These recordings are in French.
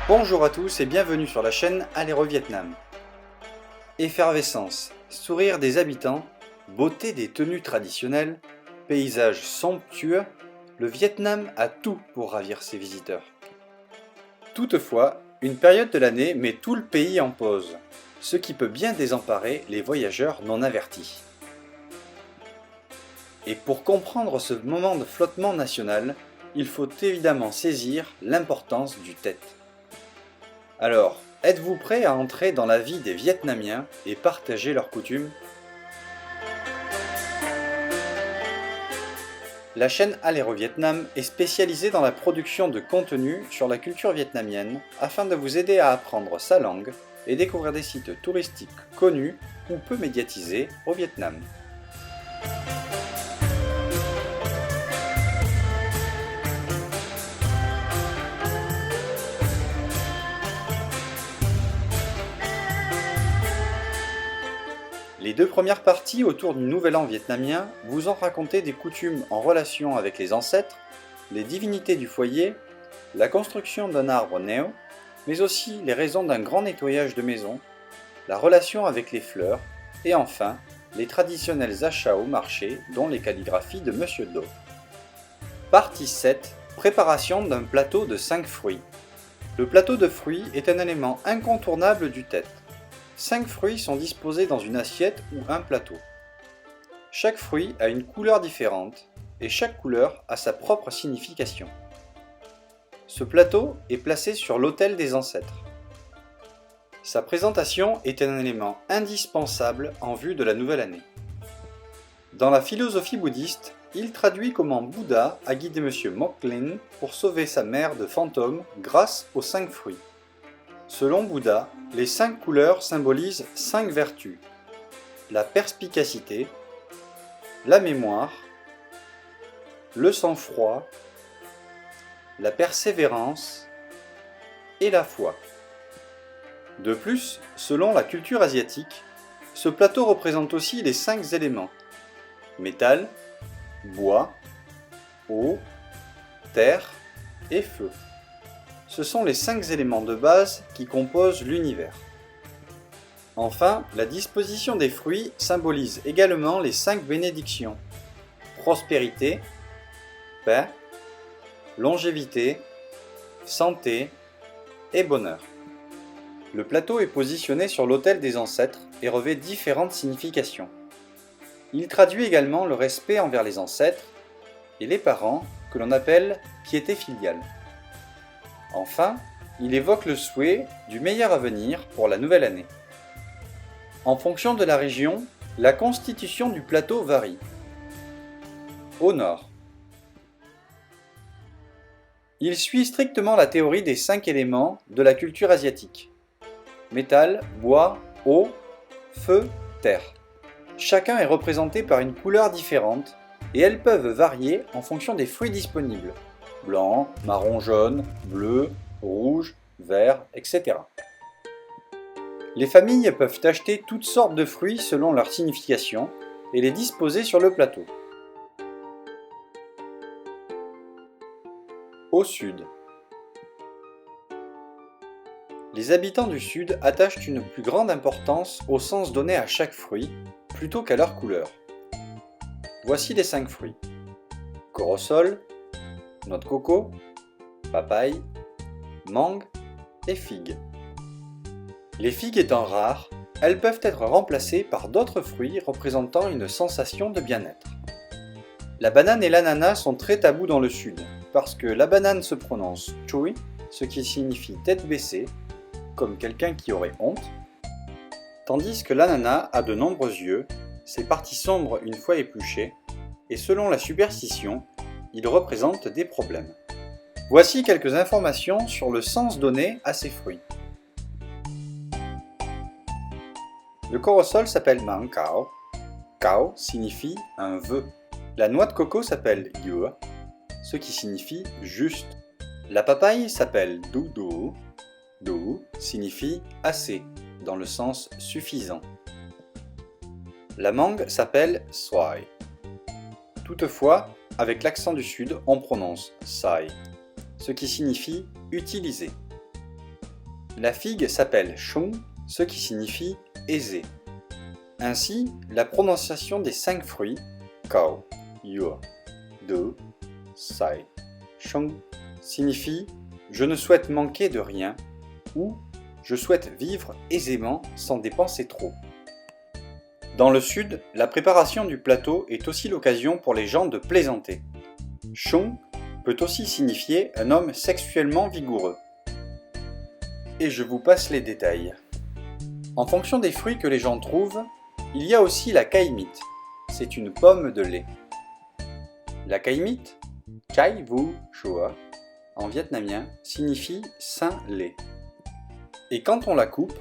Bonjour à tous et bienvenue sur la chaîne Aléro Vietnam. Effervescence, sourire des habitants, beauté des tenues traditionnelles, paysages somptueux, le Vietnam a tout pour ravir ses visiteurs. Toutefois, une période de l'année met tout le pays en pause, ce qui peut bien désemparer les voyageurs non avertis. Et pour comprendre ce moment de flottement national, il faut évidemment saisir l'importance du Tet. Alors, êtes-vous prêt à entrer dans la vie des Vietnamiens et partager leurs coutumes? La chaîne Aléro Vietnam est spécialisée dans la production de contenu sur la culture vietnamienne afin de vous aider à apprendre sa langue et découvrir des sites touristiques connus ou peu médiatisés au Vietnam. Les deux premières parties autour du Nouvel An vietnamien vous ont raconté des coutumes en relation avec les ancêtres, les divinités du foyer, la construction d'un arbre néo, mais aussi les raisons d'un grand nettoyage de maison, la relation avec les fleurs, et enfin, les traditionnels achats au marché, dont les calligraphies de Monsieur Do. Partie 7. Préparation d'un plateau de 5 fruits. Le plateau de fruits est un élément incontournable du Tet. 5 fruits sont disposés dans une assiette ou un plateau. Chaque fruit a une couleur différente et chaque couleur a sa propre signification. Ce plateau est placé sur l'autel des ancêtres. Sa présentation est un élément indispensable en vue de la nouvelle année. Dans la philosophie bouddhiste, il traduit comment Bouddha a guidé M. Moklin pour sauver sa mère de fantômes grâce aux 5 fruits. Selon Bouddha, les 5 couleurs symbolisent 5 vertus: la perspicacité, la mémoire, le sang-froid, la persévérance et la foi. De plus, selon la culture asiatique, ce plateau représente aussi les 5 éléments: métal, bois, eau, terre et feu. Ce sont les 5 éléments de base qui composent l'univers. Enfin, la disposition des fruits symbolise également les 5 bénédictions: prospérité, paix, longévité, santé et bonheur. Le plateau est positionné sur l'autel des ancêtres et revêt différentes significations. Il traduit également le respect envers les ancêtres et les parents, que l'on appelle piété filiale. Enfin, il évoque le souhait du meilleur avenir pour la nouvelle année. En fonction de la région, la constitution du plateau varie. Au nord, il suit strictement la théorie des 5 éléments de la culture asiatique: métal, bois, eau, feu, terre. Chacun est représenté par une couleur différente et elles peuvent varier en fonction des fruits disponibles: blanc, marron jaune, bleu, rouge, vert, etc. Les familles peuvent acheter toutes sortes de fruits selon leur signification et les disposer sur le plateau. Au sud, les habitants du sud attachent une plus grande importance au sens donné à chaque fruit plutôt qu'à leur couleur. Voici les 5 fruits: corossol, noix de coco, papaye, mangue et figue. Les figues étant rares, elles peuvent être remplacées par d'autres fruits représentant une sensation de bien-être. La banane et l'ananas sont très tabous dans le sud, parce que la banane se prononce chuy, ce qui signifie tête baissée, comme quelqu'un qui aurait honte, tandis que l'ananas a de nombreux yeux, ses parties sombres une fois épluchées, et selon la superstition, il représente des problèmes. Voici quelques informations sur le sens donné à ces fruits. Le corossol s'appelle mang cao. Cao signifie un vœu. La noix de coco s'appelle yua, ce qui signifie juste. La papaye s'appelle du du. Du signifie assez, dans le sens suffisant. La mangue s'appelle soai. Toutefois, avec l'accent du sud, on prononce sai, ce qui signifie utiliser. La figue s'appelle Shung, ce qui signifie aisé. Ainsi, la prononciation des 5 fruits, Kao, Yua, De, Sai, Shung, signifie « je ne souhaite manquer de rien » ou « je souhaite vivre aisément sans dépenser trop ». Dans le sud, la préparation du plateau est aussi l'occasion pour les gens de plaisanter. Shung peut aussi signifier un homme sexuellement vigoureux. Et je vous passe les détails. En fonction des fruits que les gens trouvent, il y a aussi la caïmite. C'est une pomme de lait. La caïmite, Chai Vu Chua, en vietnamien, signifie saint lait. Et quand on la coupe,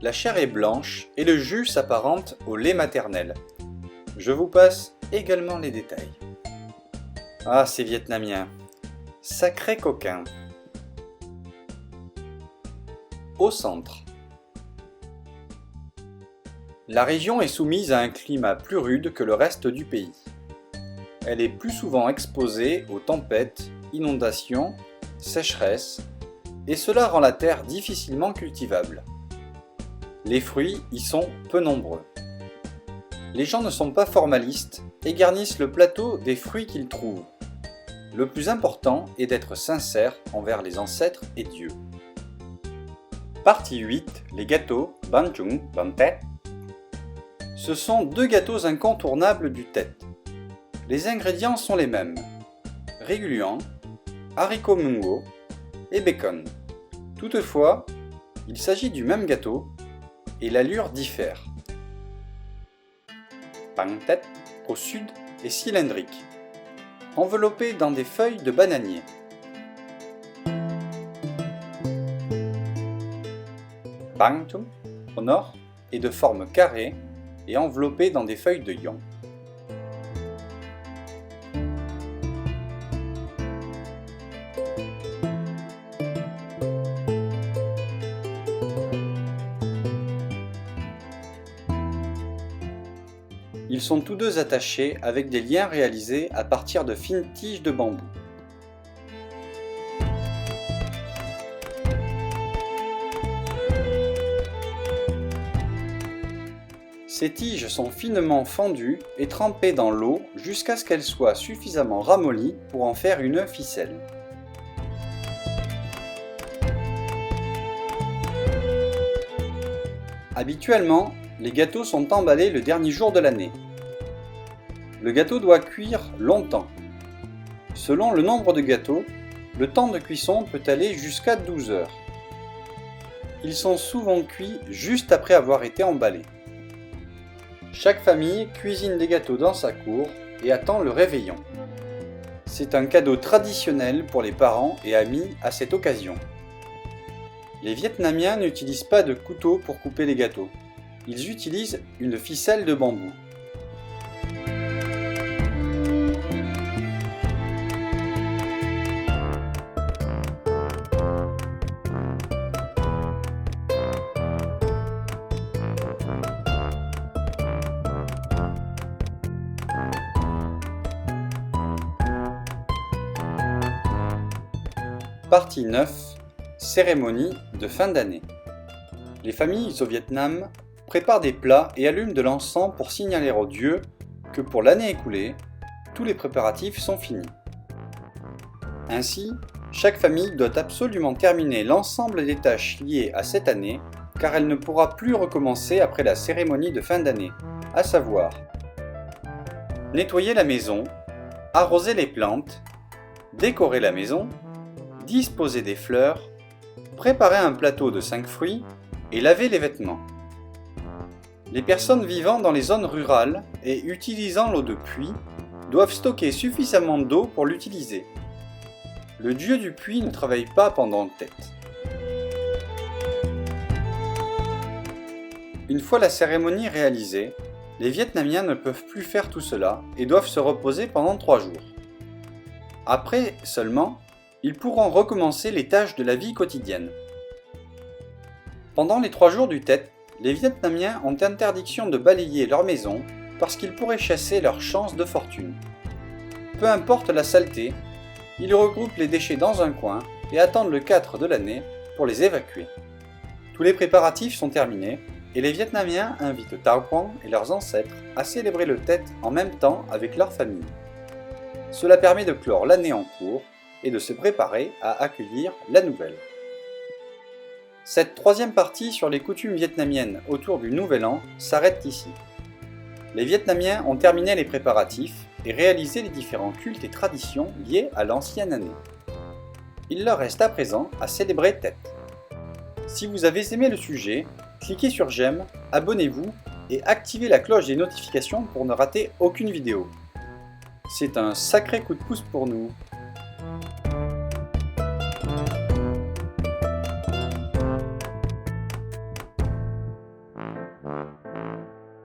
la chair est blanche et le jus s'apparente au lait maternel. Je vous passe également les détails. Ah, ces Vietnamiens, sacré coquin. Au centre. La région est soumise à un climat plus rude que le reste du pays. Elle est plus souvent exposée aux tempêtes, inondations, sécheresses, et cela rend la terre difficilement cultivable. Les fruits y sont peu nombreux. Les gens ne sont pas formalistes et garnissent le plateau des fruits qu'ils trouvent. Le plus important est d'être sincère envers les ancêtres et Dieu. Partie 8. Les gâteaux Bánh Chưng, Bánh Tét. Ce sont 2 gâteaux incontournables du Tết. Les ingrédients sont les mêmes. Riz gluant, haricots mungo et bacon. Toutefois, il s'agit du même gâteau et l'allure diffère. Bánh Tét, au sud, est cylindrique, enveloppé dans des feuilles de bananier. Bánh Chưng, au nord, est de forme carrée et enveloppé dans des feuilles de yong. Ils sont tous deux attachés avec des liens réalisés à partir de fines tiges de bambou. Ces tiges sont finement fendues et trempées dans l'eau jusqu'à ce qu'elles soient suffisamment ramollies pour en faire une ficelle. Habituellement, les gâteaux sont emballés le dernier jour de l'année. Le gâteau doit cuire longtemps. Selon le nombre de gâteaux, le temps de cuisson peut aller jusqu'à 12 heures. Ils sont souvent cuits juste après avoir été emballés. Chaque famille cuisine des gâteaux dans sa cour et attend le réveillon. C'est un cadeau traditionnel pour les parents et amis à cette occasion. Les Vietnamiens n'utilisent pas de couteau pour couper les gâteaux. Ils utilisent une ficelle de bambou. Partie 9. Cérémonie de fin d'année. Les familles au Vietnam préparent des plats et allument de l'encens pour signaler aux dieux que pour l'année écoulée, tous les préparatifs sont finis. Ainsi, chaque famille doit absolument terminer l'ensemble des tâches liées à cette année, car elle ne pourra plus recommencer après la cérémonie de fin d'année, à savoir nettoyer la maison, arroser les plantes, décorer la maison, disposer des fleurs, préparer un plateau de 5 fruits et laver les vêtements. Les personnes vivant dans les zones rurales et utilisant l'eau de puits doivent stocker suffisamment d'eau pour l'utiliser. Le dieu du puits ne travaille pas pendant le Tết. Une fois la cérémonie réalisée, les Vietnamiens ne peuvent plus faire tout cela et doivent se reposer pendant 3 jours. Après seulement, ils pourront recommencer les tâches de la vie quotidienne. Pendant les 3 jours du Tết, les Vietnamiens ont interdiction de balayer leur maison parce qu'ils pourraient chasser leurs chances de fortune. Peu importe la saleté, ils regroupent les déchets dans un coin et attendent le 4 de l'année pour les évacuer. Tous les préparatifs sont terminés et les Vietnamiens invitent Tao Quang et leurs ancêtres à célébrer le Tet en même temps avec leur famille. Cela permet de clore l'année en cours et de se préparer à accueillir la nouvelle. Cette troisième partie sur les coutumes vietnamiennes autour du Nouvel An s'arrête ici. Les Vietnamiens ont terminé les préparatifs et réalisé les différents cultes et traditions liés à l'ancienne année. Il leur reste à présent à célébrer Tet. Si vous avez aimé le sujet, cliquez sur j'aime, abonnez-vous et activez la cloche des notifications pour ne rater aucune vidéo. C'est un sacré coup de pouce pour nous.